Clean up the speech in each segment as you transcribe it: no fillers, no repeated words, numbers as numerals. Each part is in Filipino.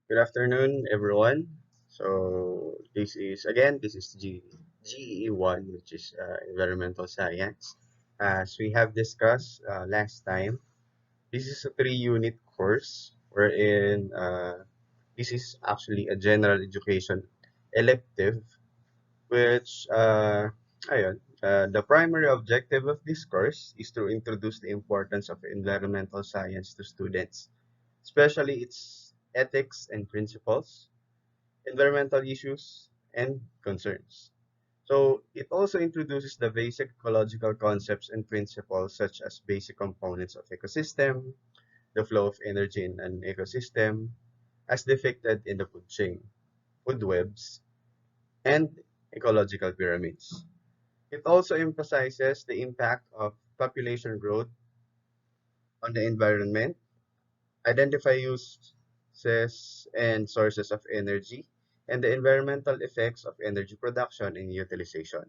Good afternoon, everyone. So this is GE1, which is environmental science. As we have discussed last time, this is a three-unit course wherein this is actually a general education elective, which the primary objective of this course is to introduce the importance of environmental science to students, especially its ethics and principles, environmental issues, and concerns. So it also introduces the basic ecological concepts and principles such as basic components of ecosystem, the flow of energy in an ecosystem, as depicted in the food chain, food webs, and ecological pyramids. It also emphasizes the impact of population growth on the environment, identify uses and sources of energy, and the environmental effects of energy production and utilization.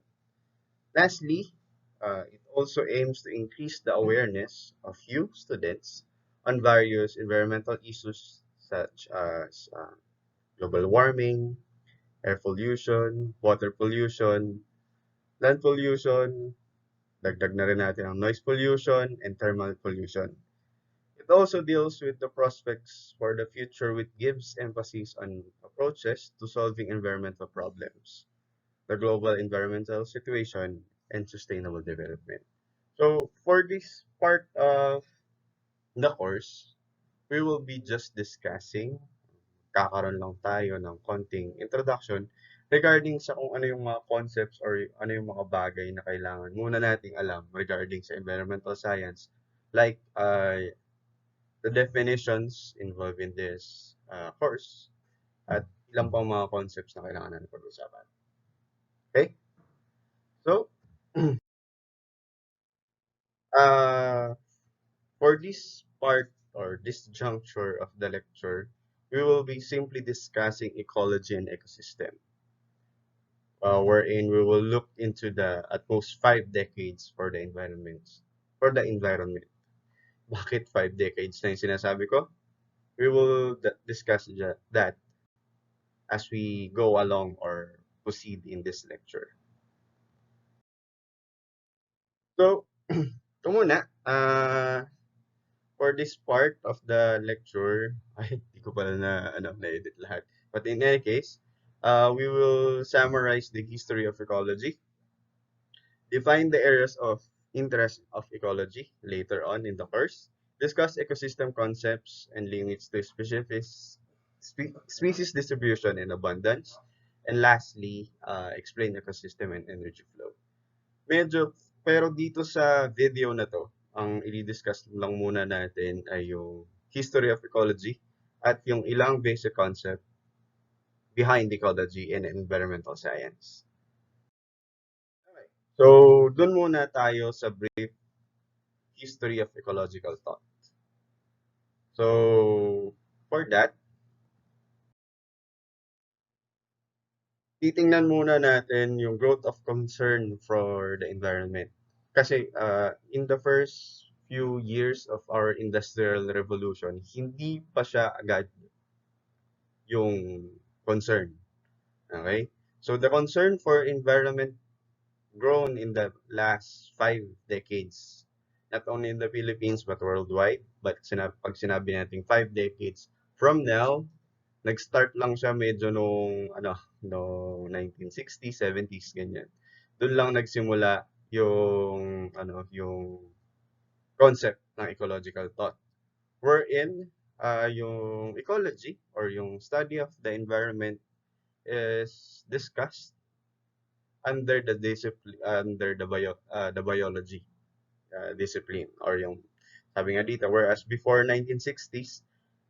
Lastly, it also aims to increase the awareness of you students on various environmental issues such as global warming, air pollution, water pollution, land pollution, dagdag na rin natin ang noise pollution, and thermal pollution. It also deals with the prospects for the future, which gives emphasis on approaches to solving environmental problems, the global environmental situation, and sustainable development. So, for this part of the course, we will be just discussing, kakaroon lang tayo ng konting introduction regarding sa kung ano yung mga concepts or ano yung mga bagay na kailangan muna nating alam regarding sa environmental science, like the definitions involved in this course, at ilang pang mga concepts na kailangan natin pag-usapan. Okay? So, uh, for this part or this juncture of the lecture, we will be simply discussing ecology and ecosystem, wherein we will look into the at most 5 decades for the environment. Bakit 5 decades na yung sinasabi ko? We will discuss that as we go along or proceed in this lecture. So, ito muna, for this part of the lecture, ay, hindi ko pala na-edit lahat. But in any case, we will summarize the history of ecology, define the areas of interest of ecology later on in the course, discuss ecosystem concepts and limits to species distribution and abundance, and lastly, explain ecosystem and energy flow. Medyo, pero dito sa video na to, ang i-discuss lang muna natin ay yung history of ecology at yung ilang basic concept behind ecology and environmental science. Okay. So, dun muna tayo sa brief history of ecological thought. So, for that, titingnan muna natin yung growth of concern for the environment. Kasi in the first few years of our industrial revolution, hindi pa siya agad yung concern. Okay? So the concern for environment grown in the last 5 decades, not only in the Philippines but worldwide. But pag sinabi natin 5 decades from now, nag-start lang siya medyo nung no 1960s, 70s ganyan. Doon lang nagsimula yung concept ng ecological thought. Wherein yung ecology or yung study of the environment is discussed under the discipline under the biology discipline, or yung sabi nga dito, whereas before 1960s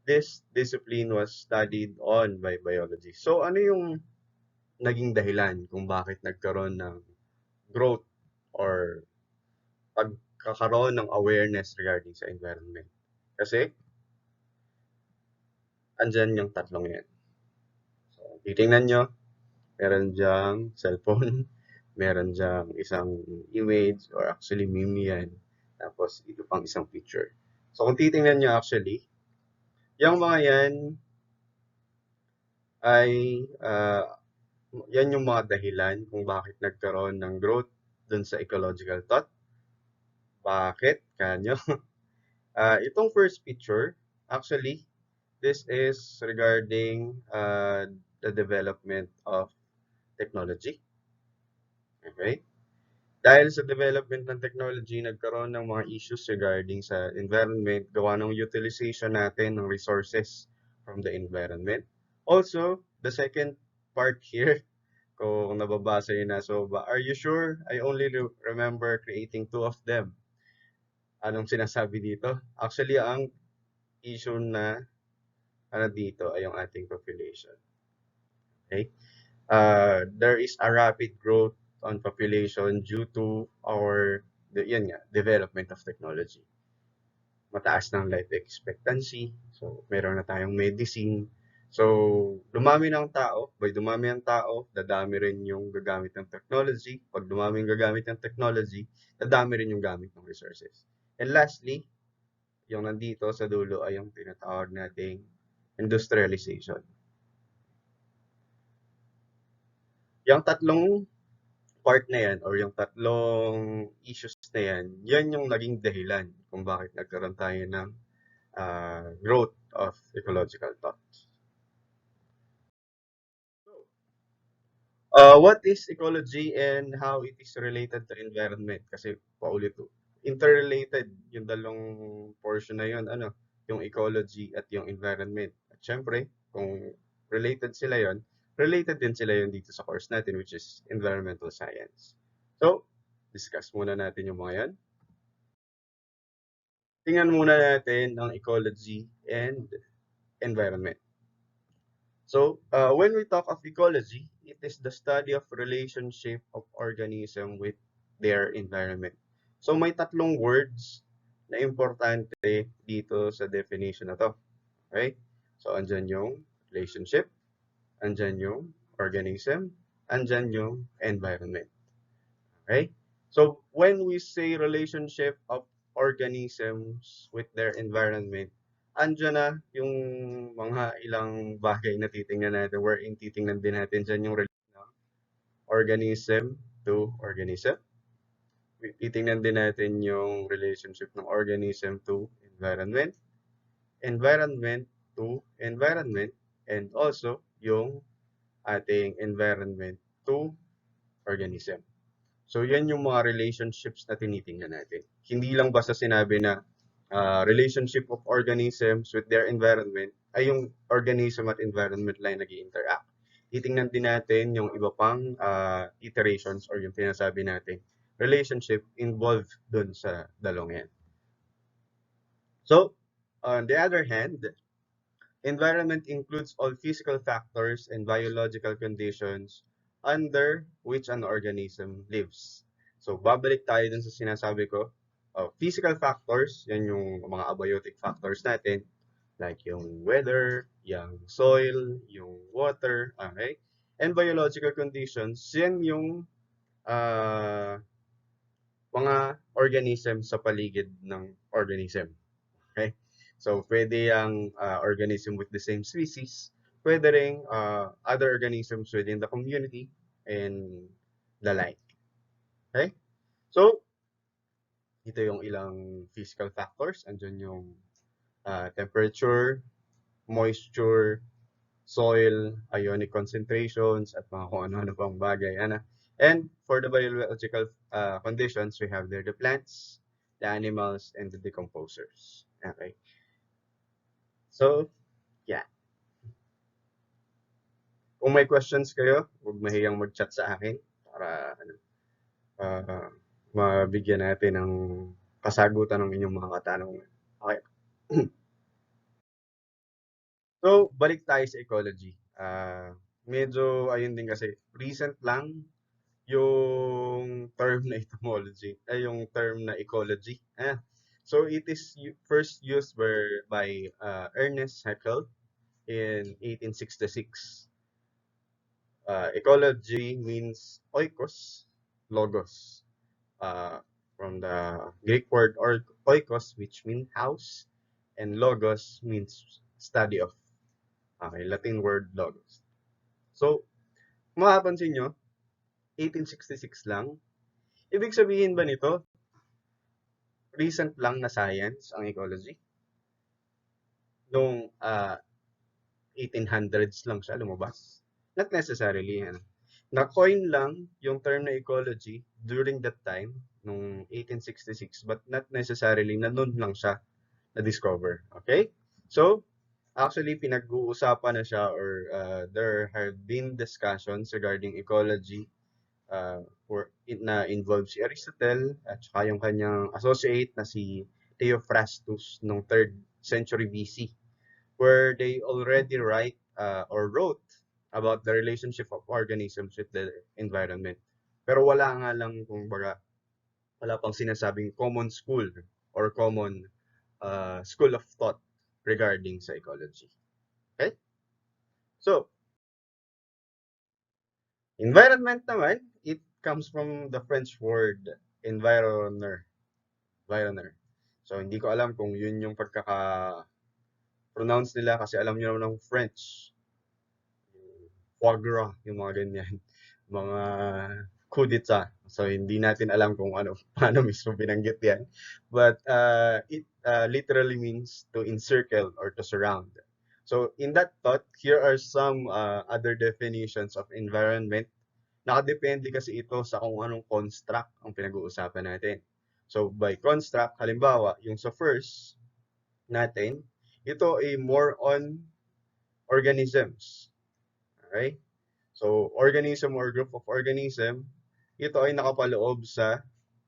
this discipline was studied on by biology. So ano yung naging dahilan kung bakit nagkaroon ng growth or pagkakaroon ng awareness regarding sa environment? Kasi andyan yung tatlong yan. So titingnan nyo, meron diyang cellphone, meron diyang isang image or actually meme yan, tapos ito pang isang picture. So kung titingnan nyo actually, yung mga yan ay yan yung mga dahilan kung bakit nagkaroon ng growth dun sa ecological thought. Bakit? Kanyo? Itong first picture, actually, this is regarding the development of technology. Okay? Dahil sa development ng technology, nagkaroon ng mga issues regarding sa environment, gawa ng utilization natin ng resources from the environment. Also, the second part here, kung nababasa yun na, so, are you sure? I only remember creating two of them. Anong sinasabi dito? Actually, ang issue na dito ay yung ating population. Okay? There is a rapid growth on population due to yan nga, development of technology. Mataas ng life expectancy. So, meron na tayong medicine. So, dumami ng tao. By dumami ang tao, dadami rin yung gagamit ng technology. Pag dumami yung gagamit ng technology, dadami rin yung gamit ng resources. And lastly, yung nandito sa dulo ay yung tinatawag nating industrialization. Yung tatlong part na yan or yung tatlong issues na yan, yan yung naging dahilan kung bakit nagkaroon tayo ng growth of ecological thoughts. What is ecology and how it is related to environment? Kasi paulit to. Interrelated yung dalawang portion na yun, yung ecology at yung environment. At syempre, kung related sila yon, related din sila yun dito sa course natin which is environmental science. So, discuss muna natin yung mga yan. Tingnan muna natin ang ecology and environment. So, when we talk of ecology, it is the study of relationship of organism with their environment. So, may tatlong words na importante dito sa definition na to. Okay? So, andyan yung relationship, andyan yung organism, andyan yung environment. Okay? So, when we say relationship of organisms with their environment, andyan na yung mga ilang bagay na titingnan natin wherein titingnan din natin dyan yung organism to organism. Titingnan din natin yung relationship ng organism to environment, environment to environment, and also yung ating environment to organism. So, yan yung mga relationships na tinitingnan natin. Hindi lang basta sinabi na relationship of organisms with their environment ay yung organism at environment lang nag-i-interact. Titingnan din natin yung iba pang iterations or yung tinasabi natin relationship involved dun sa dalawang yan. So, on the other hand, environment includes all physical factors and biological conditions under which an organism lives. So, babalik tayo dun sa sinasabi ko. Physical factors, yan yung mga abiotic factors natin, like yung weather, yung soil, yung water, okay? And biological conditions, yan yung mga organism sa paligid ng organism. Okay? So, pwede yung organism with the same species, pwede rin other organisms within the community, and the like. Okay? So, ito yung ilang physical factors. Andyan yung temperature, moisture, soil, ionic concentrations, at mga kung ano-ano pang bagay. And for the biological conditions, we have there the plants, the animals, and the decomposers. Okay? So, yeah. Kung may questions kayo, huwag mahiyang mag-chat sa akin para uh, mabigyan natin ng kasagutan ng inyong mga katanungan. Okay. So, balik tayo sa ecology. Medyo, ayun din kasi, recent lang yung term na etymology, ay yung term na ecology. So, it is first used by Ernest Haeckel in 1866. Ecology means oikos, logos, from the Greek word or oikos, which means house, and logos means study of. Okay, Latin word logos. So, kung mapapansin nyo, 1866 lang. Ibig sabihin ba nito, recent lang na science ang ecology? Nung 1800s lang siya lumabas? Not necessarily. Ano. Na-coin lang yung term na ecology during that time, nung 1866, but not necessarily na nun lang siya na-discover. Okay? So, actually, pinag-uusapan na siya or there have been discussions regarding ecology na involved si Aristotle at saka yung kanyang associate na si Theophrastus noong 3rd century BC, where they already write or wrote about the relationship of organisms with the environment. Pero wala nga lang, kung baga, wala pang sinasabing common school or common school of thought regarding psychology. Okay? So, environment naman, it comes from the French word environner. Environner. So, hindi ko alam kung yun yung pagkaka-pronounce nila kasi alam nyo naman ng French. Foie gras, yung mga ganyan. Mga kudita. So, hindi natin alam kung ano, paano mismo binanggit yan. But it literally means to encircle or to surround. So, in that thought, here are some other definitions of environment. Nakadepende kasi ito sa kung anong construct ang pinag-uusapan natin. So, by construct, halimbawa, yung sa first natin, ito ay more on organisms. Okay? So, organism or group of organism, ito ay nakapaloob sa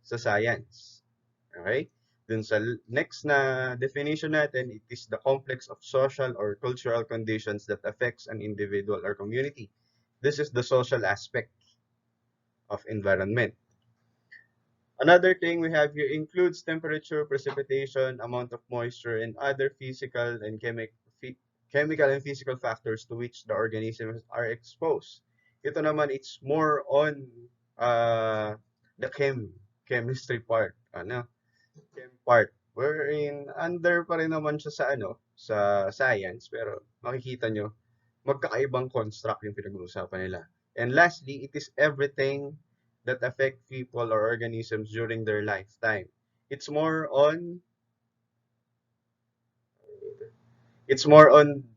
science. Okay? Dun sa next na definition natin, it is the complex of social or cultural conditions that affects an individual or community. This is the social aspect of environment. Another thing we have here includes temperature, precipitation, amount of moisture, and other physical and chemical and physical factors to which the organisms are exposed. Ito naman, it's more on the chemistry part, chem part, wherein under pa rin naman siya sa sa science, pero makikita nyo, magkakaibang construct yung pinag-uusapan nila. And lastly, it is everything that affect people or organisms during their lifetime. It's more on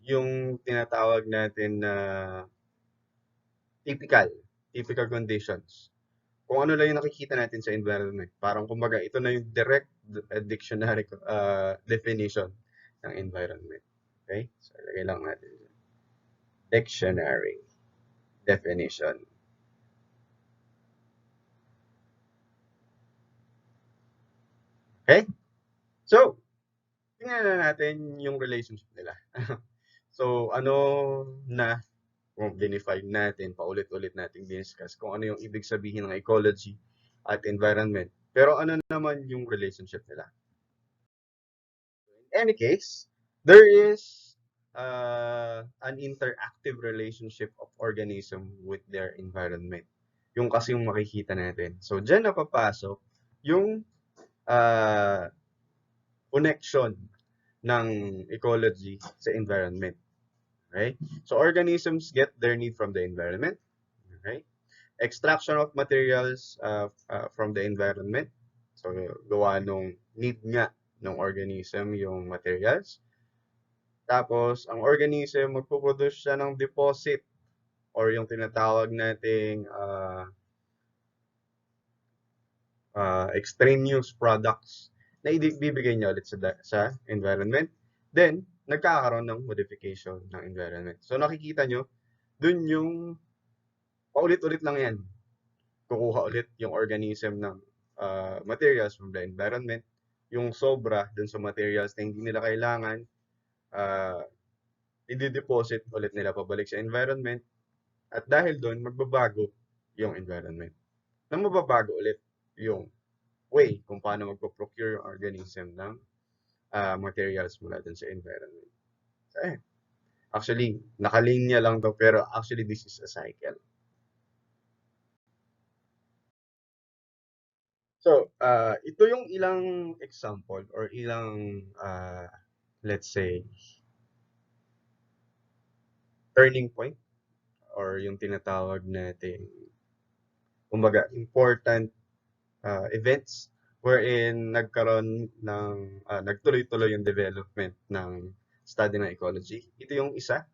yung tinatawag natin na typical conditions. Kung ano lang yung nakikita natin sa environment. Parang kumbaga, ito na yung direct dictionary definition ng environment. Okay? So, lagay lang natin. Dictionary definition. Okay? So, tingnan na natin yung relationship nila. So, ano na kung dinefine natin, paulit-ulit natin discuss kung ano yung ibig sabihin ng ecology at environment. Pero ano naman yung relationship nila? In any case, there is an interactive relationship of organism with their environment. Yung kasi yung makikita natin. So, dyan napapasok yung connection ng ecology sa environment. Okay? So, organisms get their need from the environment. Okay? Extraction of materials from the environment. So, gawa nung need nga ng organism yung materials. Tapos, ang organism, magpuproduce siya ng deposit or yung tinatawag nating extraneous products na ibibigay niya ulit sa environment. Then, nagkakaroon ng modification ng environment. So, nakikita nyo, dun yung paulit-ulit lang yan. Kukuha ulit yung organism ng materials from the environment. Yung sobra dun sa materials na hindi nila kailangan, i-deposit ulit nila pabalik sa environment. At dahil doon, magbabago yung environment. Nang mababago ulit yung way kung paano magpo-procure yung organism ng materials mula dun sa environment. So, actually, nakalinya lang to, pero actually this is a cycle. So, ito yung ilang example or ilang, let's say, turning point or yung tinatawag nating kumbaga important events wherein nagtuloy-tuloy yung development ng study ng ecology. Ito yung isa,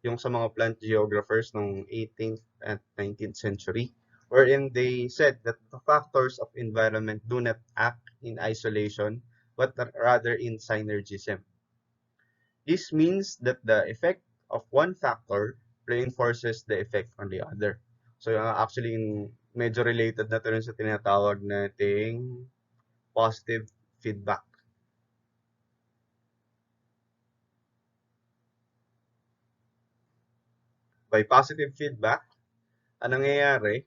yung sa mga plant geographers ng 18th and 19th century, wherein they said that the factors of environment do not act in isolation, but rather in synergism. This means that the effect of one factor reinforces the effect on the other. So actually, medyo related na to rin sa tinatawag nating positive feedback. By positive feedback, anong nangyayari,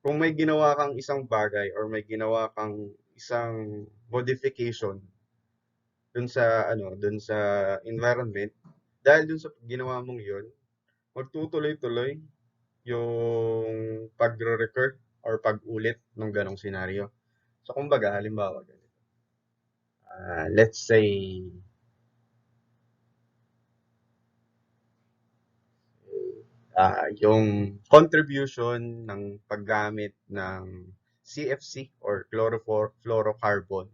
kung may ginawa kang isang bagay or may ginawa kang isang modification dun sa environment, dahil dun sa ginawa mong yun, magtutuloy-tuloy yung pagre-recur or pag-ulit ng ganong senaryo. So, kumbaga, halimbawa, let's say, yung contribution ng paggamit ng CFC or chlorofluorocarbon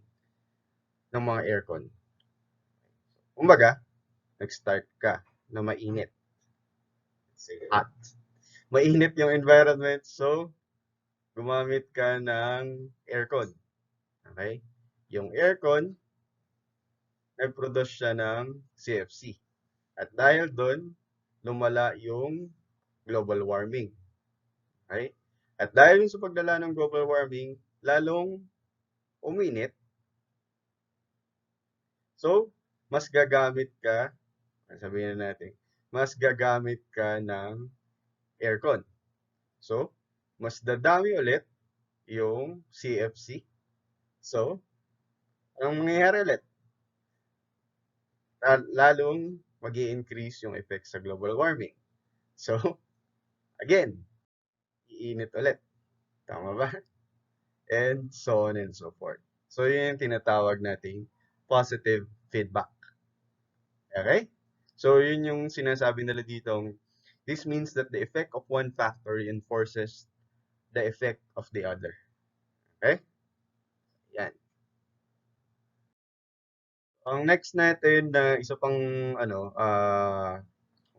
ng mga aircon. Kumbaga, nag-start ka na mainit. Hot. Mainit yung environment, so gumamit ka ng aircon. Okay? Yung aircon, nag-produce siya ng CFC. At dahil doon, lumala yung global warming. Okay? At dahil sa paglala ng global warming, lalong uminit. So, mas gagamit ka, sabihin na natin, mas gagamit ka ng aircon. So, mas dadami ulit yung CFC. So, anong mangyayari ulit? Lalong mag-i-increase yung effect sa global warming. So, again, iinit ulit. Tama ba? And so on and so forth. So, yun yung tinatawag nating positive feedback. Okay? So, yun yung sinasabi nila dito. This means that the effect of one factor reinforces the effect of the other. Okay? Yan. Ang next natin na isa pang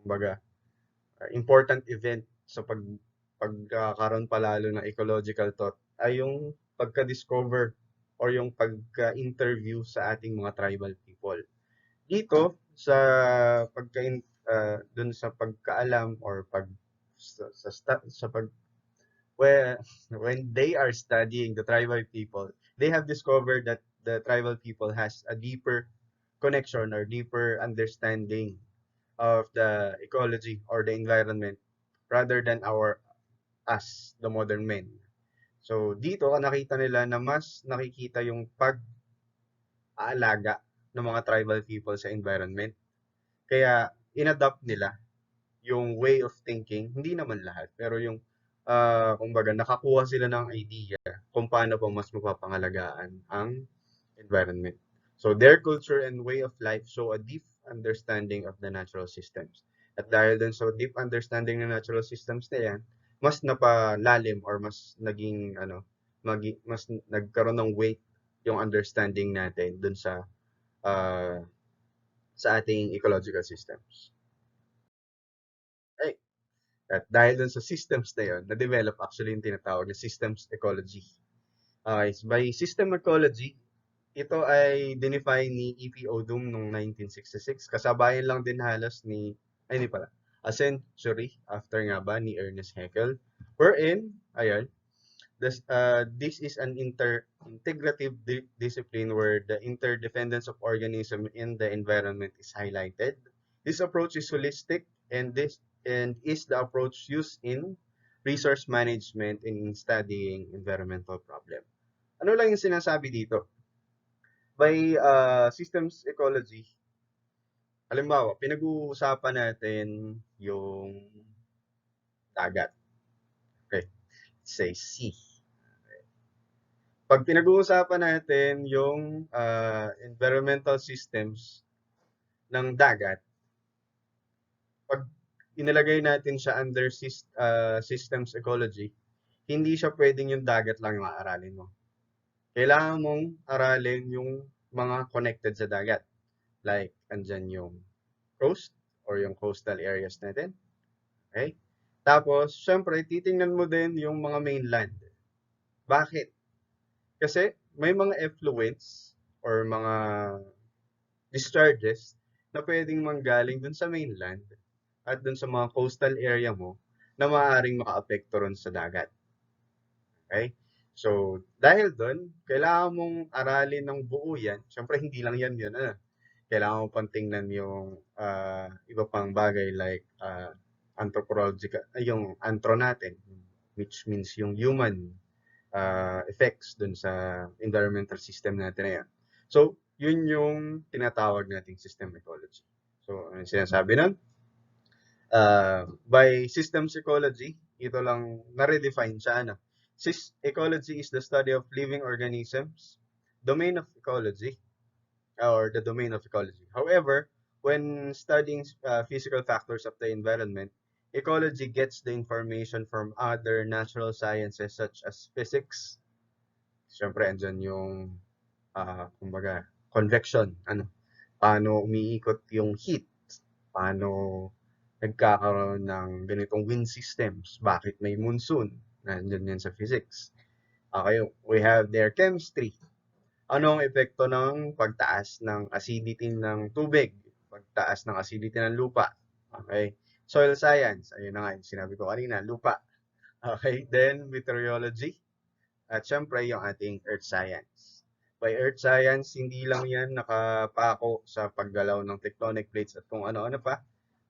kumbaga, important event sa pagkakaroon palalo ng ecological thought ay yung pagka-discover or yung pagka-interview sa ating mga tribal people. Dito sa dun sa pagkaalam or when they are studying the tribal people, they have discovered that the tribal people has a deeper connection or deeper understanding of the ecology or the environment rather than us, the modern men. So, dito nakita nila na mas nakikita yung pag-aalaga ng mga tribal people sa environment. Kaya, inadopt nila yung way of thinking, hindi naman lahat, pero yung, kumbaga, nakakuha sila ng idea kung paano pa mas mapapangalagaan ang environment. So, their culture and way of life show a deep understanding of the natural systems. At dahil dun sa deep understanding ng natural systems na yan, mas napalalim or mas naging, mas nagkaroon ng weight yung understanding natin dun sa ating ecological systems. Okay. At dahil dun sa systems na yun, na-develop actually yung tinatawag na systems ecology. Okay, so by system ecology, ito ay dinefine ni E.P. Odum noong 1966. Kasabayan lang din halos hindi pala, a century after nga ba ni Ernest Haeckel. Wherein, this is an integrative discipline where the interdependence of organism in the environment is highlighted. This approach is holistic and is the approach used in resource management in studying environmental problem. Ano lang yung sinasabi dito? By systems ecology, halimbawa, pinag-uusapan natin yung dagat. Okay, say sea. Pag pinag-uusapan natin yung environmental systems ng dagat, pag inilagay natin siya under systems ecology, hindi siya pwedeng yung dagat lang yung aaralin mo. Kailangan mong aralin yung mga connected sa dagat. Like, andyan yung coast or yung coastal areas natin. Okay? Tapos, syempre, titingnan mo din yung mga mainland. Bakit? Kasi may mga effluents or mga discharges na pwedeng manggaling dun sa mainland at dun sa mga coastal area mo na maaaring makaapekto ron sa dagat. Okay? So, dahil dun, kailangan mong aralin ng buo yan. Siyempre, hindi lang yan yun. Kailangan mo pang tingnan yung iba pang bagay like anthropological, yung anthro natin, which means yung human effects dun sa environmental system natin na yan. So, yun yung tinatawag nating system ecology. So, ano yung sinasabi nun? By systems ecology, ito lang na-redefine siya. Ecology is the study of living organisms, domain of ecology, or the domain of ecology. However, when studying physical factors of the environment, ecology gets the information from other natural sciences such as physics. Siyempre, andyan yung, kumbaga, convection. Paano umiikot yung heat? Paano nagkakaroon ng ganitong wind systems? Bakit may monsoon? Nandyan yan sa physics. Okay, we have their chemistry. Ano ang epekto ng pagtaas ng acidity ng tubig? Pagtaas ng acidity ng lupa? Okay. Soil science. Ayun na nga, yung sinabi ko kanina, lupa. Okay. Then, meteorology. At syempre, yung ating earth science. By earth science, hindi lang yan nakapako sa paggalaw ng tectonic plates at kung ano-ano pa.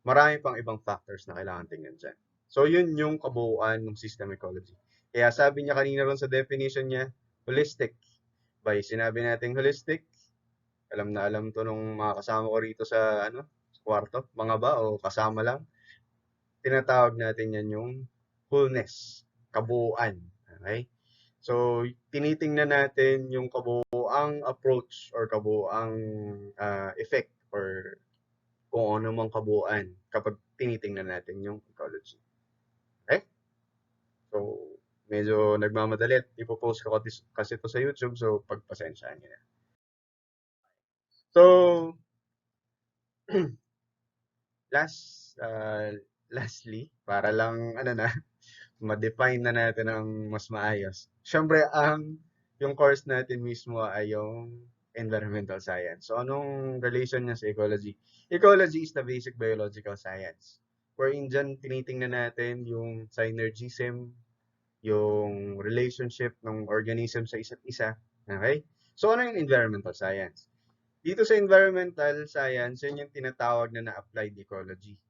Marami pang ibang factors na kailangan tingnan dyan. So, yun yung kabuuan ng system ecology. Kaya sabi niya kanina ron sa definition niya, holistic. By sinabi natin holistic, alam na alam to nung mga kasama ko rito sa kwarto, mga ba o kasama lang. Tinatawag natin yan yung wholeness, kabuuan. Okay? So, tinitingnan natin yung kabuuang approach or kabuuang effect or kung ano mang kabuuan kapag tinitingnan natin yung ecology. Okay? So, medyo nagmamadali at ipopost ko kasi ito sa YouTube, so pagpasensyaan niyo na. So, lastly, para lang ma-define na natin ng mas maayos. Siyempre, yung course natin mismo ay yung environmental science. So, anong relation niya sa ecology? Ecology is the basic biological science. Wherein dyan, tinitingnan natin yung synergism, yung relationship ng organism sa isa't isa. Okay? So, ano yung environmental science? Dito sa environmental science, yun yung tinatawag na applied ecology.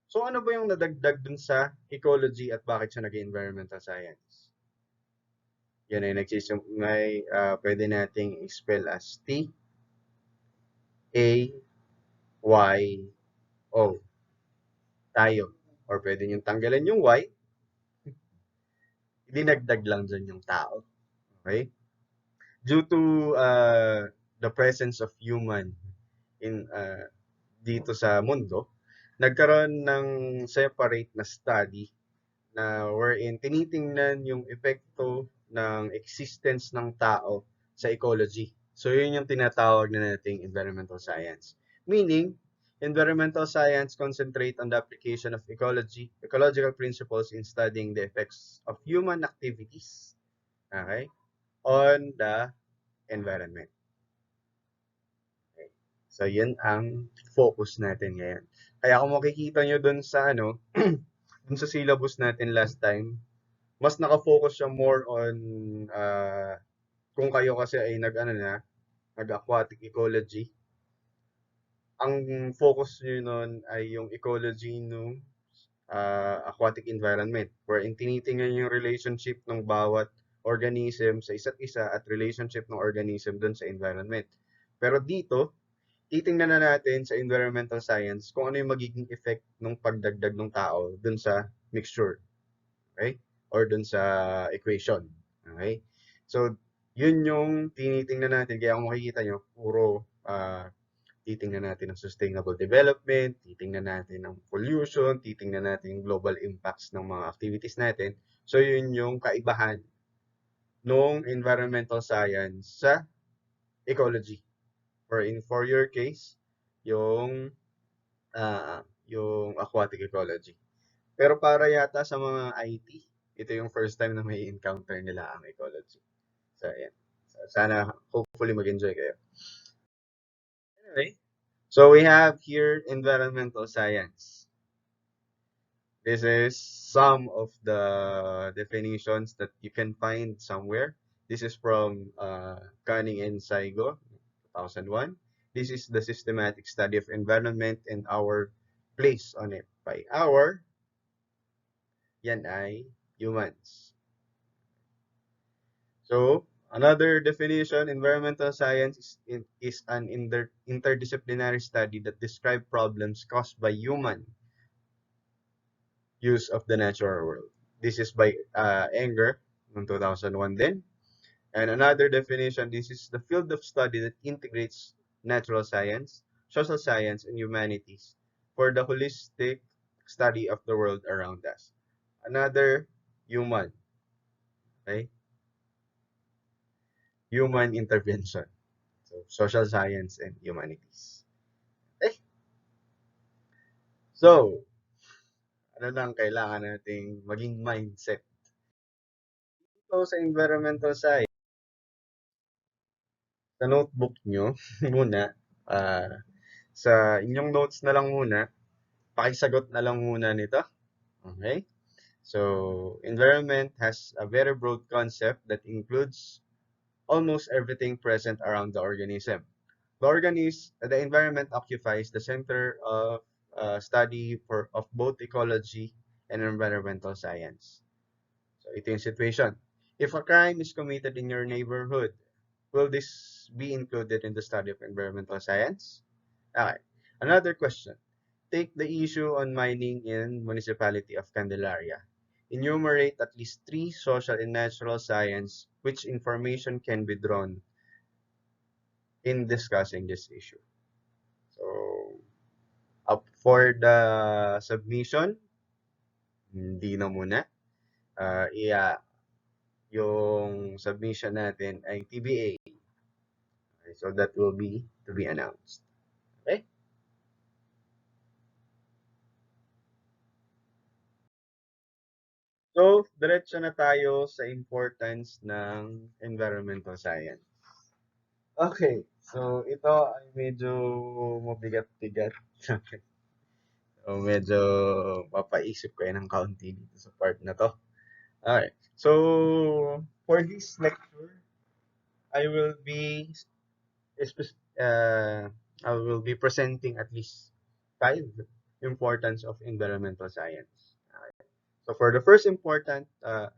So ano ba yung nadagdag dun sa ecology at bakit siya naging environmental science? Yan ay pwede nating spell as T, A, Y, O. Tayo. Or pwede nyo tanggalin yung Y, dinagdag lang dyan yung tao. Okay? Due to the presence of human in dito sa mundo, nagkaroon ng separate na study na wherein tinitingnan yung epekto ng existence ng tao sa ecology. So, yun yung tinatawag na nating environmental science. Meaning, environmental science concentrate on the application of ecological principles in studying the effects of human activities, okay, on the environment. Okay. So, yun ang focus natin ngayon. Kaya kung makikita nyo dun sa dun sa syllabus natin last time, mas naka-focus siya more on kung kayo kasi ay nag-aquatic ecology. Ang focus niyo nun ay yung ecology ng aquatic environment wherein tinitingnan yung relationship ng bawat organism sa isa't isa at relationship ng organism dun sa environment. Pero dito, titingnan na natin sa environmental science kung ano yung magiging effect ng pagdagdag ng tao dun sa mixture. Okay? Or dun sa equation. Okay? So, yun yung tinitingnan natin. Kaya kung makikita nyo, puro titingnan natin ang sustainable development, titingnan natin ang pollution, titingnan natin yung global impacts ng mga activities natin. So, yun yung kaibahan ng environmental science sa ecology. For your case, yung aquatic ecology. Pero para yata sa mga IT, ito yung first time na may encounter nila ang ecology. So, ayan. So, sana, hopefully, mag-enjoy kayo. Anyway, so we have here environmental science. This is some of the definitions that you can find somewhere. This is from Canning and Saigo, 2001. This is the systematic study of environment and our place on it. By our, yan ay humans. So, another definition, environmental science is an interdisciplinary study that describes problems caused by human use of the natural world. This is by Enger in 2001 din. And another definition, this is the field of study that integrates natural science, social science, and humanities for the holistic study of the world around us. Another, human, okay? Human intervention. So, social science and humanities. Okay? So, ano lang kailangan nating maging mindset. So, sa environmental science, sa notebook nyo muna, sa inyong notes na lang muna, pakisagot na lang muna nito. Okay? So, environment has a very broad concept that includes almost everything present around the organism. The environment occupies the center of study of both ecology and environmental science. So, ito yung situation. If a crime is committed in your neighborhood, will this be included in the study of environmental science? Okay. Another question. Take the issue on mining in municipality of Candelaria. Enumerate at least 3 social and natural science which information can be drawn in discussing this issue. So, up for the submission, hindi na muna. Yung submission natin ay TBA. Okay, so that will be to be announced. Okay? So, diretso na tayo sa importance ng environmental science. Okay, so ito ay medyo mabigat-bigat. Okay. So, medyo mapaisip kayo ng kaunti dito sa part na to. Okay, so for this lecture, I will be uh, I will be presenting at least 5 importance of environmental science. Okay. So for the first importance of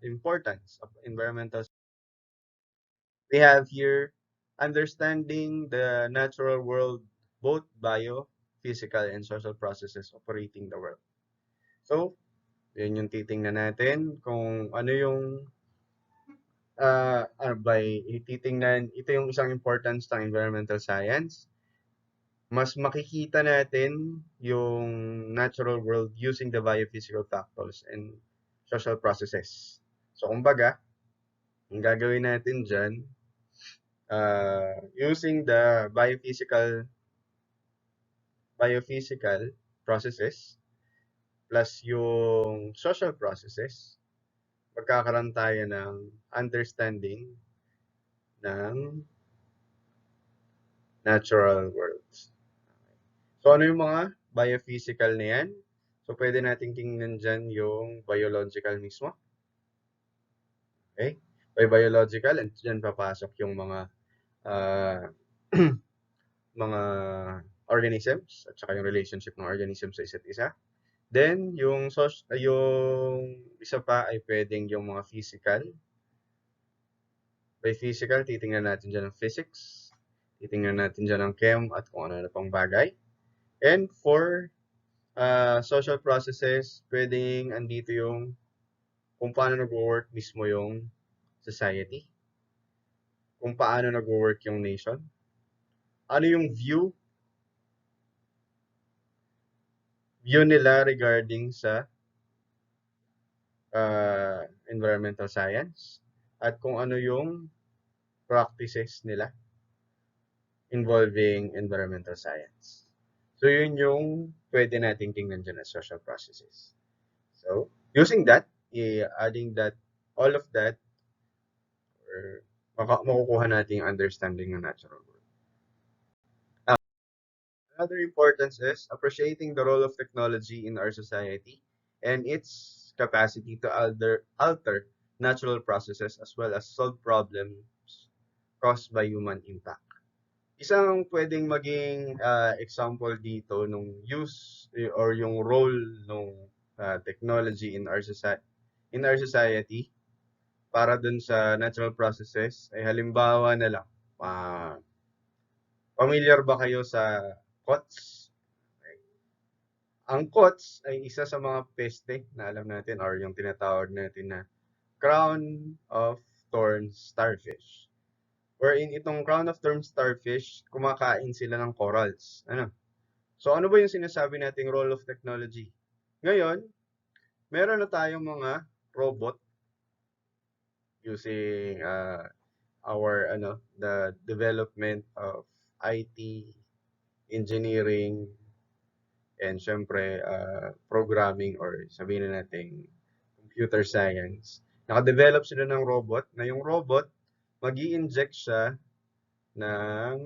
environmental, we have here understanding the natural world, both bio, physical, and social processes operating the world. So, yun yung titingnan natin kung ano yung by titingnan, ito yung isang importance ng environmental science. Mas makikita natin yung natural world using the biophysical factors and social processes. So, kumbaga, ang gagawin natin dyan, using the biophysical processes plus yung social processes, magkakaroon tayo ng understanding ng natural worlds. So, ano yung mga biophysical na yan? So, pwede nating tingnan dyan yung biological mismo. Okay? By biological, and dyan papasok yung mga mga organisms at saka yung relationship ng organisms sa isa't isa. Then, yung isa pa ay pwedeng yung mga physical. By physical, titingnan natin dyan ng physics. Titingnan natin dyan ng chem at kung ano-ano pang bagay. And for social processes, pwedeng andito yung kung paano nag-work mismo yung society. Kung paano nag-work yung nation. Ano yung view view nila regarding sa environmental science at kung ano yung practices nila involving environmental science. So, yun yung pwede nating tingnan dyan as social processes. So, using that, adding that, all of that, or makukuha natin yung understanding ng natural world. Another importance is appreciating the role of technology in our society and its capacity to alter natural processes as well as solve problems caused by human impact. Isang pwedeng maging example dito nung use or yung role ng technology in our society para dun sa natural processes ay halimbawa na lang, familiar ba kayo sa COTS? Ang COTS ay isa sa mga peste na alam natin or yung tinatawag natin na crown of thorns starfish. Wherein itong crown of thorns starfish, kumakain sila ng corals. Ano? So ano ba yung sinasabi nating role of technology? Ngayon, meron na tayong mga robot using the development of IT, engineering, and syempre programming or sabihin na natin computer science. Nakadevelop sila ng robot na yung robot mag-i-inject siya ng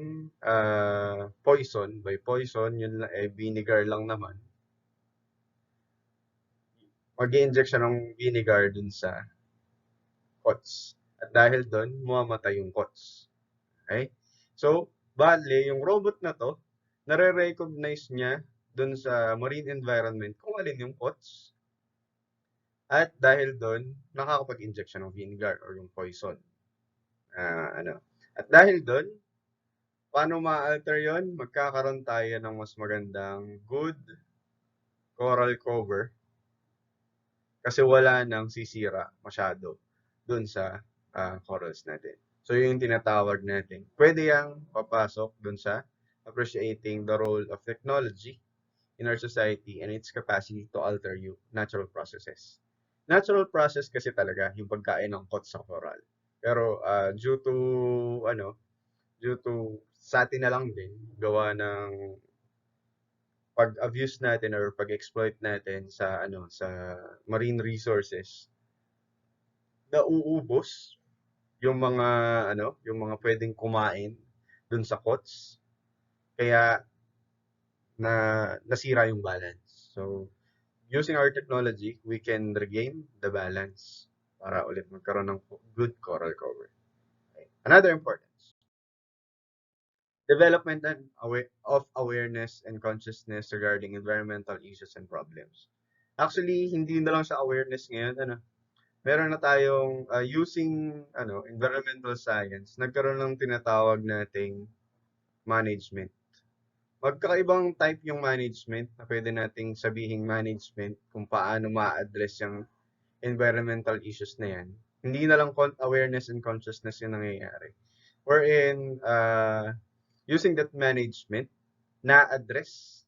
poison. By poison, yun lang, vinegar lang naman. Mag-i-inject siya ng vinegar dun sa kots. At dahil dun, mamamatay yung kots. Okay? So, bale, yung robot na to, nare-recognize niya dun sa marine environment kung alin yung kots. At dahil dun, nakakapag-inject siya ng vinegar or yung poison. At dahil dun, paano ma-alter yun? Magkakaroon tayo ng mas magandang good coral cover kasi wala nang sisira masyado dun sa corals natin. So, yun yung tinatawag natin. Pwede yang papasok dun sa appreciating the role of technology in our society and its capacity to alter you natural processes. Natural process kasi talaga yung pagkain ng kot sa coral. Pero due to sa atin na lang din gawa ng pag-abuse natin or pag-exploit natin sa marine resources, nauubos yung mga pwedeng kumain dun sa kots. Kaya nasira yung balance. So, using our technology, we can regain the balance para ulit magkaroon ng good coral cover. Okay. Another importance, development of awareness and consciousness regarding environmental issues and problems. Actually, hindi na lang sa awareness ngayon, meron na tayong using environmental science, nagkaroon ng tinatawag nating management. Magkakaibang type yung management na pwede nating sabihing management kung paano ma-address yung environmental issues na yan. Hindi na lang awareness and consciousness yung nangyayari. Wherein, using that management, na-address,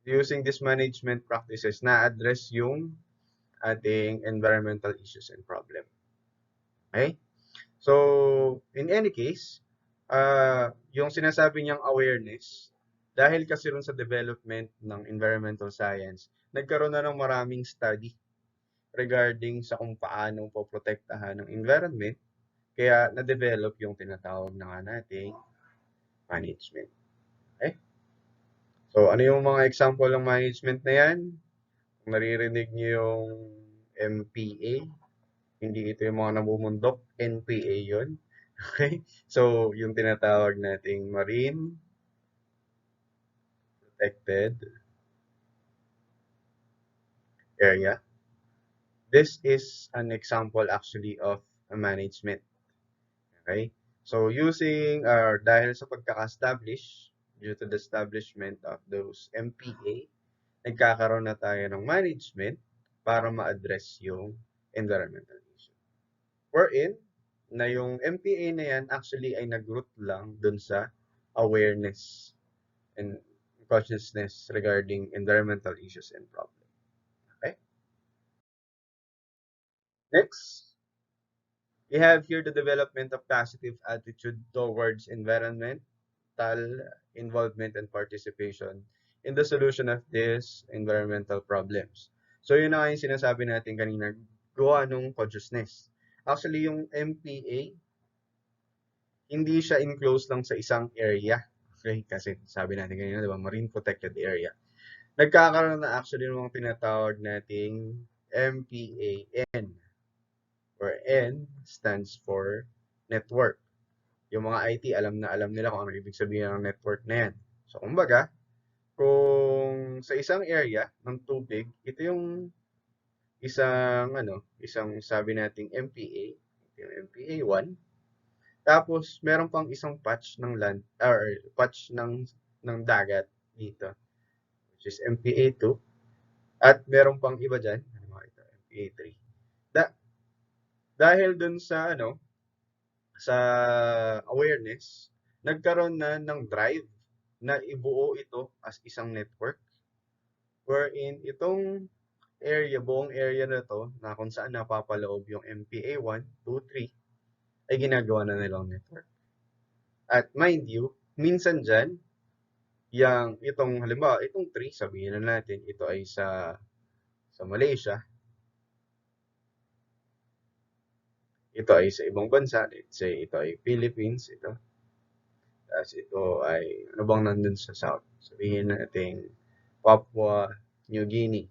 using this management practices, na-address yung ating environmental issues and problem. Okay? So, in any case, yung sinasabi niyang awareness, dahil kasi rin sa development ng environmental science, nagkaroon na ng maraming study regarding sa kung paano poprotektahan ng environment, kaya na-develop yung tinatawag na nga nating management. Okay? So, ano yung mga example ng management na yan? Kung naririnig niyo yung MPA, hindi ito yung mga namumundok, NPA yun. Okay? So, yung tinatawag nating Marine Protected Area. This is an example actually of a management. Okay? So, dahil sa pagkaka-establish, due to the establishment of those MPA, nagkakaroon na tayo ng management para ma-address yung environmental issue. Wherein, na yung MPA na yan actually ay nag-root lang dun sa awareness and consciousness regarding environmental issues and problems. Okay? Next, we have here the development of positive attitude towards environmental involvement and participation in the solution of these environmental problems. So yun na yung sinasabi natin kanina, gawa nung consciousness. Actually, yung MPA, hindi siya enclosed lang sa isang area. Okay? Kasi sabi natin kanina, di ba, marine protected area. Nagkakaroon na actually ng mga tinatawag nating MPAN, where N stands for network. Yung mga IT, alam na alam nila kung ano ibig sabihin ng network na yan. So, kumbaga, kung sa isang area ng tubig, ito yung isang sabi nating MPA, yung MPA1. Tapos, meron pang isang patch ng land, or patch ng dagat dito, which is MPA2. At meron pang iba dyan, MPA3. Dahil dun sa awareness, nagkaroon na ng drive na ibuo ito as isang network wherein itong buong area na to na kung saan napapaloob yung MPA 1, 2, 3 ay ginagawa na nilang network. At mind you, minsan dyan, halimbawa, itong 3, sabihin na natin, ito ay sa Malaysia, ito ay sa ibang bansa, let's say, ito ay Philippines, ito. Tapos ito ay, ano bang nandun sa South? Sabihin natin, Papua New Guinea.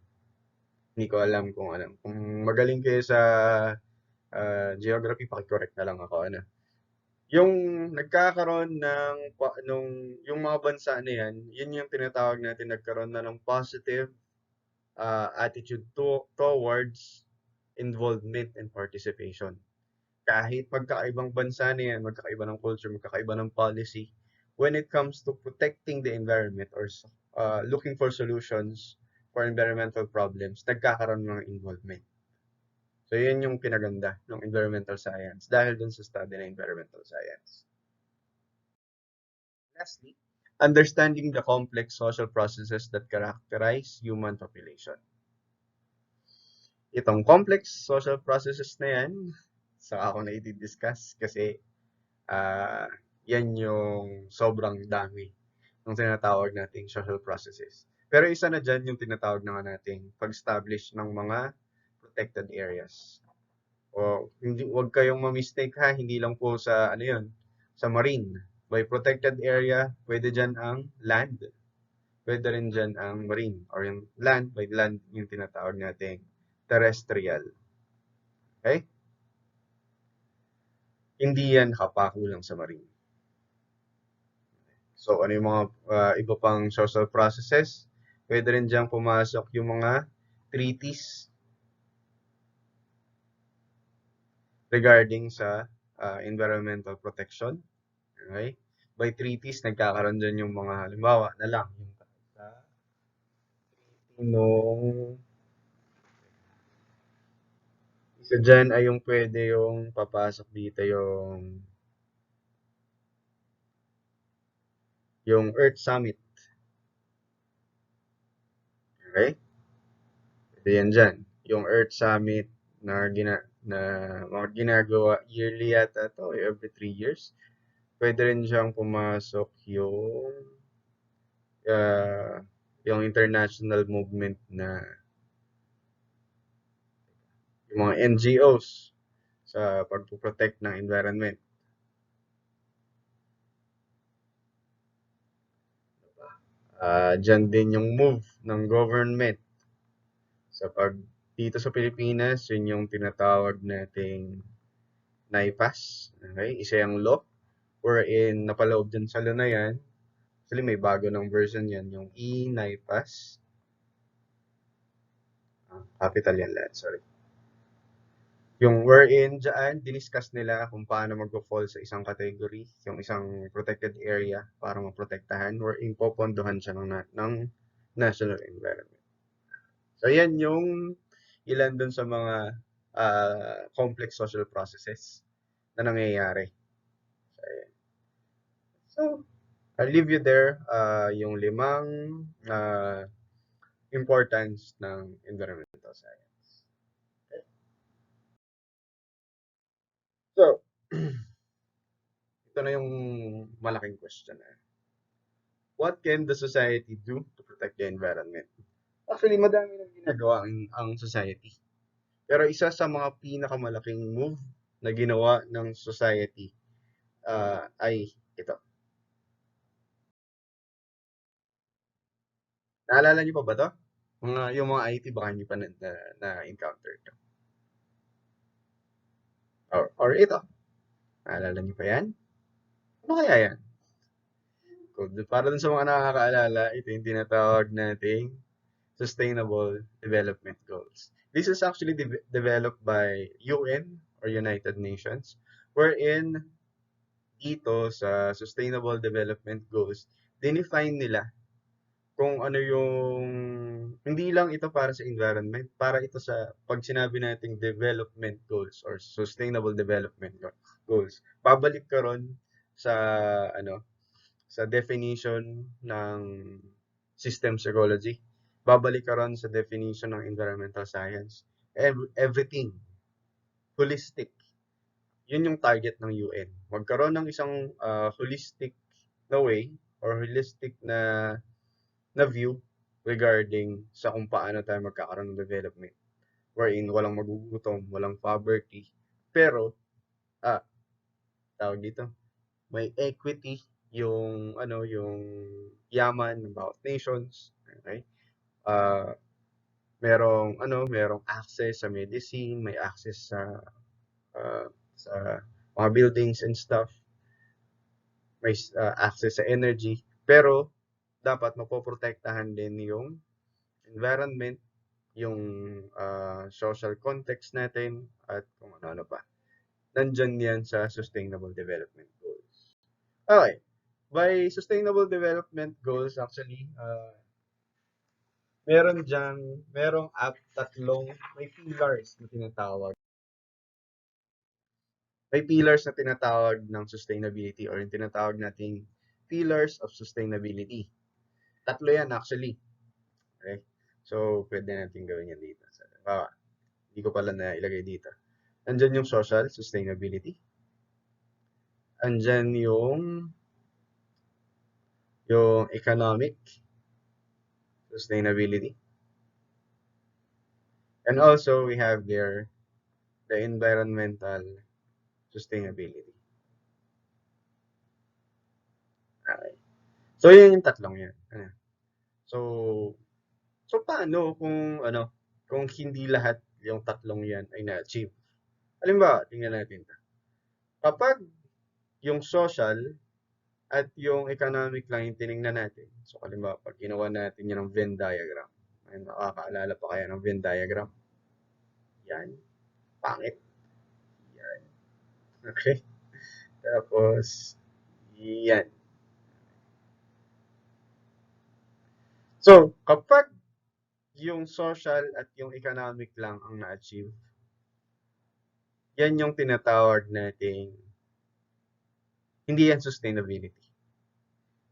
Hindi ko alam kung alam. Kung magaling kayo sa geography, pakicorrect na lang ako. Yung nagkakaroon yung mga bansa na yan, yun yung tinatawag natin nagkaroon na ng positive attitude towards involvement and participation. Kahit magkakaibang bansa na yan, magkakaiba ng culture, magkakaiba ng policy, when it comes to protecting the environment or looking for solutions for environmental problems, nagkakaroon ng involvement. So, yun yung pinaganda ng environmental science dahil dun sa study ng environmental science. Lastly, understanding the complex social processes that characterize human population. Itong complex social processes na yan, saka ako na i-discuss kasi yan yung sobrang dami ng tinatawag nating social processes. Pero isa na dyan yung tinatawag na nating pag-establish ng mga protected areas. O wag kayong ma-mistake ha, hindi lang po sa sa marine. By protected area, pwede dyan ang land. Pwede rin dyan ang marine or yung land, by land yung tinatawag nating terrestrial. Okay? Hindi yan kapakulang sa marine. So, ano yung mga iba pang social processes? Pwede rin dyan pumasok yung mga treaties regarding sa environmental protection. Okay? By treaties, nagkakaroon dyan yung mga halimbawa na lang. Yung sa isa dyan ay yung pwede yung papasok dito yung Earth Summit. Okay? Pwede yan dyan. Yung Earth Summit na ginagawa yearly yata to, every 3 years. Pwede rin siyang pumasok yung international movement na yung mga NGOs sa pagpo-protect ng environment. Dyan din yung move ng government dito sa Pilipinas, yun yung tinatawag nating NAIPAS. Okay? Isa yung law wherein napaloob dyan sa law na yan. Actually, may bago ng version yan, yung e-NAIPAS. Capital yan lahat, sorry. Yung wherein dyan, diniscuss nila kung paano mag-fall sa isang category, yung isang protected area para maprotektahan, wherein popondohan siya ng national environment. So, yan yung ilan dun sa mga complex social processes na nangyayari. So, I'll leave you there, yung limang importance ng environmental science. So, ito na yung malaking question. What can the society do to protect the environment? Actually, madami nang ginagawa ang society. Pero isa sa mga pinakamalaking move na ginawa ng society ay ito. Naalala niyo pa ba to? Yung mga IT baka hindi pa na-encounter ito. Or ito. Naalala niyo pa yan? Ano kaya yan? Para dun sa mga nakakaalala, ito yung tinatawag nating Sustainable Development Goals. This is actually developed by UN or United Nations, wherein dito sa Sustainable Development Goals, dinefine nila kung ano yung, hindi lang ito para sa environment, para ito sa, pag sinabi nating development goals or sustainable development goals, babalik ka ron sa, sa definition ng systems ecology, babalik ka ron sa definition ng environmental science, everything, holistic. Yun yung target ng UN. Magkaroon ng isang holistic na way or holistic na view regarding sa kung paano tayo magkakaroon ng development. Wherein walang magugutom, walang poverty, pero, ah, tawag dito, may equity yung, yung yaman ng bawat nations. Okay? Ah, merong access sa medicine, may access sa mga buildings and stuff, may access sa energy, pero dapat mapoprotektahan din yung environment, yung social context natin, at kung ano-ano pa. Nandyan yan sa Sustainable Development Goals. Okay. By Sustainable Development Goals, actually, merong tatlong, may pillars na tinatawag. May pillars na tinatawag ng sustainability or yung tinatawag nating pillars of sustainability. Tatlo yan actually. Okay? So, pwede natin gawin yan dito. Hindi ko pala na ilagay dito. Andyan yung social sustainability. Andyan yung economic sustainability. And also, we have there the environmental sustainability. Okay. So, yun yung tatlong yan. So, paano kung hindi lahat yung tatlong yan ay na-achieve? Halimbawa, tingnan natin. Kapag yung social at yung economic lang yung tinignan natin. So, halimbawa, pag ginawa natin yan ng Venn diagram. Ay, nakakaalala pa kaya ng Venn diagram? Yan. Pangit. Yan. Okay. Tapos, yan. So, kapag yung social at yung economic lang ang na-achieve, yan yung tinatawag nating hindi yan sustainability.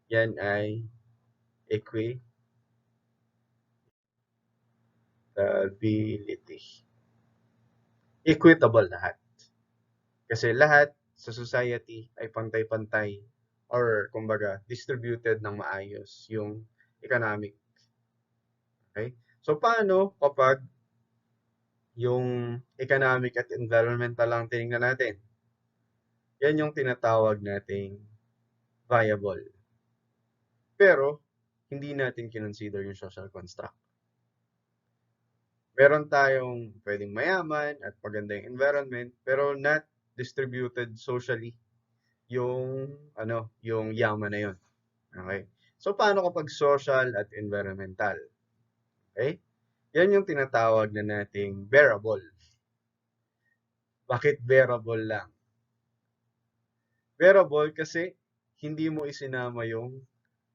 Yan ay equitability. Equitable lahat. Kasi lahat sa society ay pantay-pantay or kumbaga distributed ng maayos yung economic. Okay? So paano kapag yung economic at environmental lang tinignan natin? Yan yung tinatawag nating viable. Pero hindi natin kinonsider yung social construct. Meron tayong pwedeng mayaman at maganda yung environment, pero not distributed socially yung yaman na yun. Okay? So, paano kapag social at environmental? Okay? Yan yung tinatawag na nating bearable. Bakit bearable lang? Bearable kasi hindi mo isinama yung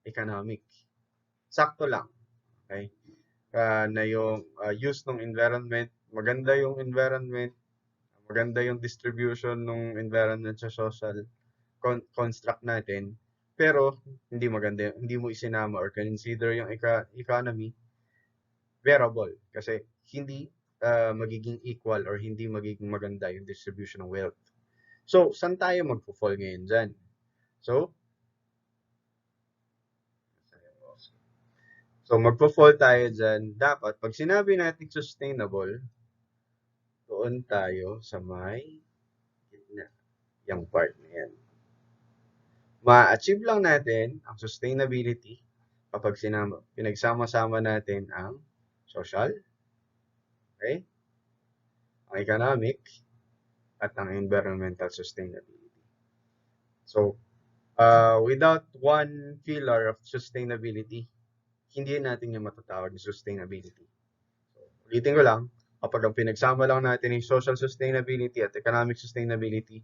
economic. Sakto lang. Okay? Na yung use ng environment, maganda yung environment, maganda yung distribution ng environment sa social construct natin, pero hindi maganda, hindi mo isinama or consider yung economy bearable kasi hindi magiging equal or hindi magiging maganda yung distribution ng wealth. So, saan tayo magpo-fall ngayon dyan? So, magpo-fall tayo dyan. Dapat, pag sinabi natin sustainable, doon tayo sa may gitna, yung part na yan. Ma-achieve lang natin ang sustainability kapag pinagsama-sama natin ang social, okay, ang economic, at ang environmental sustainability. So, without one pillar of sustainability, hindi natin yung matatawag na sustainability. So, ulitin ko lang, kapag ang pinagsama lang natin yung social sustainability at economic sustainability,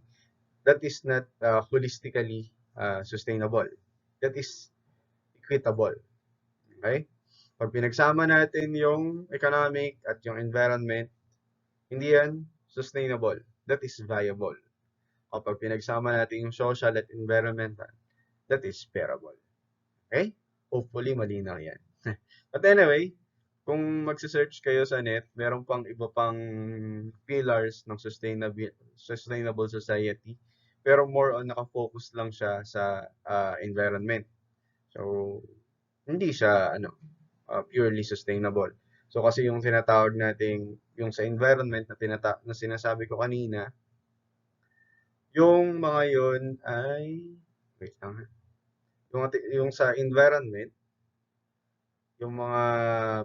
that is not holistically sustainable. That is equitable. Okay? Pag pinagsama natin yung economic at yung environment, hindi yan sustainable. That is viable. Kapag pinagsama natin yung social at environmental, that is bearable. Okay? Hopefully, malinaw yan. But anyway, kung magse-search kayo sa net, meron pang iba pang pillars ng sustainable society, pero more on nakafocus lang siya sa environment. So, hindi siya purely sustainable. So, kasi yung tinatawag nating, yung sa environment na sinasabi ko kanina, yung mga yun ay, wait lang ha. Yung sa environment, yung mga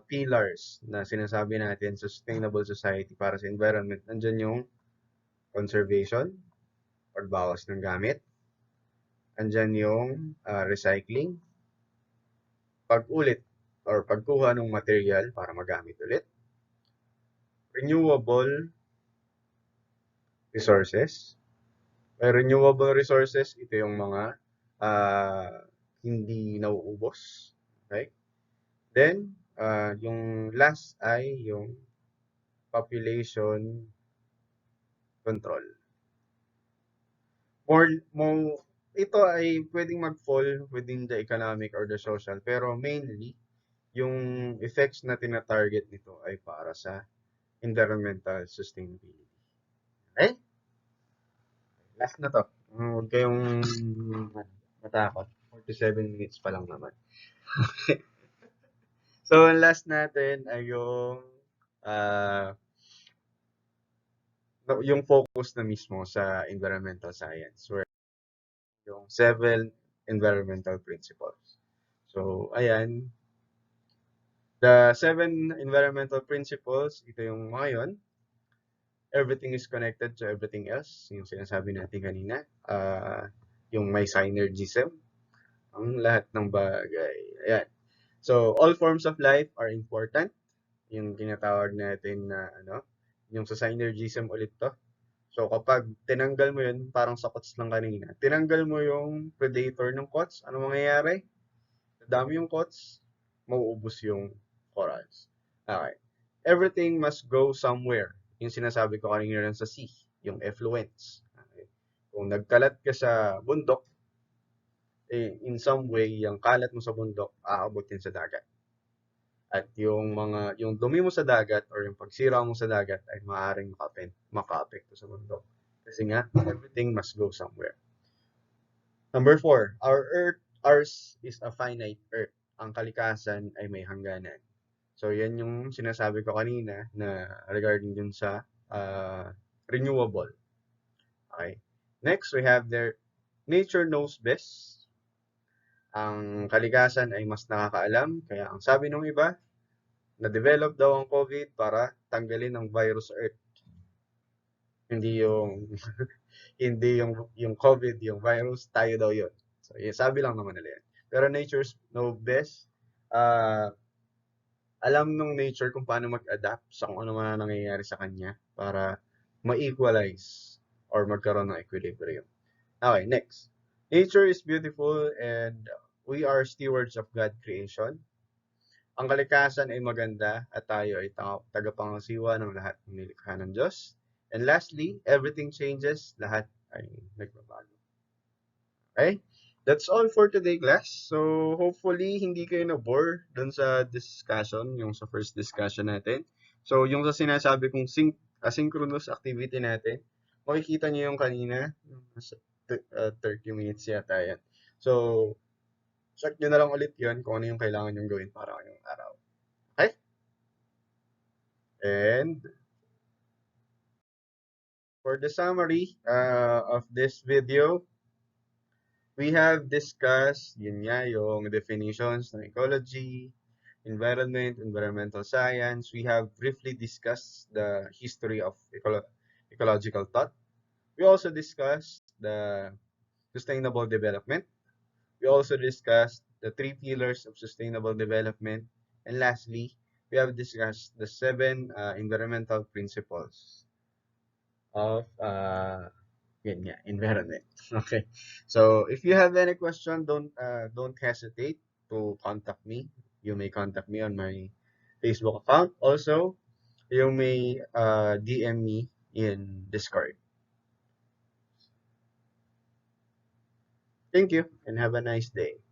pillars na sinasabi natin sa sustainable society para sa environment, nandyan yung conservation, pagbawas ng gamit, andyan yung recycling, pag-ulit or pagkuha ng material para magamit ulit, renewable resources. May renewable resources, ito yung mga hindi nauubos. Okay? Then, yung last ay yung population control. Ito ay pwedeng mag-fall within the economic or the social, pero mainly, yung effects na tina-target nito ay para sa environmental sustainability. Okay? Last na to. Huwag kayong matakot. 47 minutes pa lang naman. So, ang last natin ay yung focus na mismo sa environmental science, where yung 7 environmental principles. So, ayan. The 7 environmental principles, ito yung mga yun. Everything is connected to everything else. Yung sinasabi natin kanina. Yung may synergism. Ang lahat ng bagay. Ayan. So, all forms of life are important. Yung tinatawag natin na yung sa synergism ulit to. So, kapag tinanggal mo yun, parang sa quotes lang kanina, tinanggal mo yung predator ng quotes, ano mangyayari? Dami yung quotes, mauubos yung corals. Okay. Everything must go somewhere. Yung sinasabi ko kanina rin sa sea, yung effluents. Okay. Kung nagkalat ka sa bundok, in some way, yung kalat mo sa bundok, aabot din sa dagat. At yung dumi mo sa dagat or yung pagsira mo sa dagat ay maaaring maka-apekto sa bundok. Kasi nga, everything must go somewhere. Number 4, ours is a finite earth. Ang kalikasan ay may hangganan. So, yan yung sinasabi ko kanina na regarding dun sa renewable. Okay. Next, we have nature knows best. Ang kalikasan ay mas nakakaalam. Kaya ang sabi ng iba, na-develop daw ang COVID para tanggalin ang virus sa Earth. Hindi yung hindi yung COVID, yung virus, tayo daw yun. So, sabi lang naman nila yan. Pero nature's know best. Alam nung nature kung paano mag-adapt sa kung ano man nangyayari sa kanya para ma-equalize or magkaroon ng equilibrium. Okay, next. Nature is beautiful and we are stewards of God's creation. Ang kalikasan ay maganda at tayo ay tagapangasiwa ng lahat ng nilikha ng Diyos. And lastly, everything changes, lahat ay nagbabago. Okay? That's all for today, class. So, hopefully, hindi kayo na-bore dun sa discussion, yung sa first discussion natin. So, yung sa sinasabi kong asynchronous activity natin, makikita niyo yung kanina, yung nasa 30 minutes yata yan. So, check nyo na lang ulit yun kung ano yung kailangan yung gawin para ngayong araw. Okay? And for the summary of this video, we have discussed, yun nga, yung definitions ng ecology, environment, environmental science. We have briefly discussed the history of ecological thought. We also discussed the sustainable development. We also discussed the three pillars of sustainable development. And lastly, we have discussed the seven environmental principles of yun nga, environment. Okay. So if you have any question, don't hesitate to contact me. You may contact me on my Facebook account. Also, you may DM me in Discord. Thank you and have a nice day.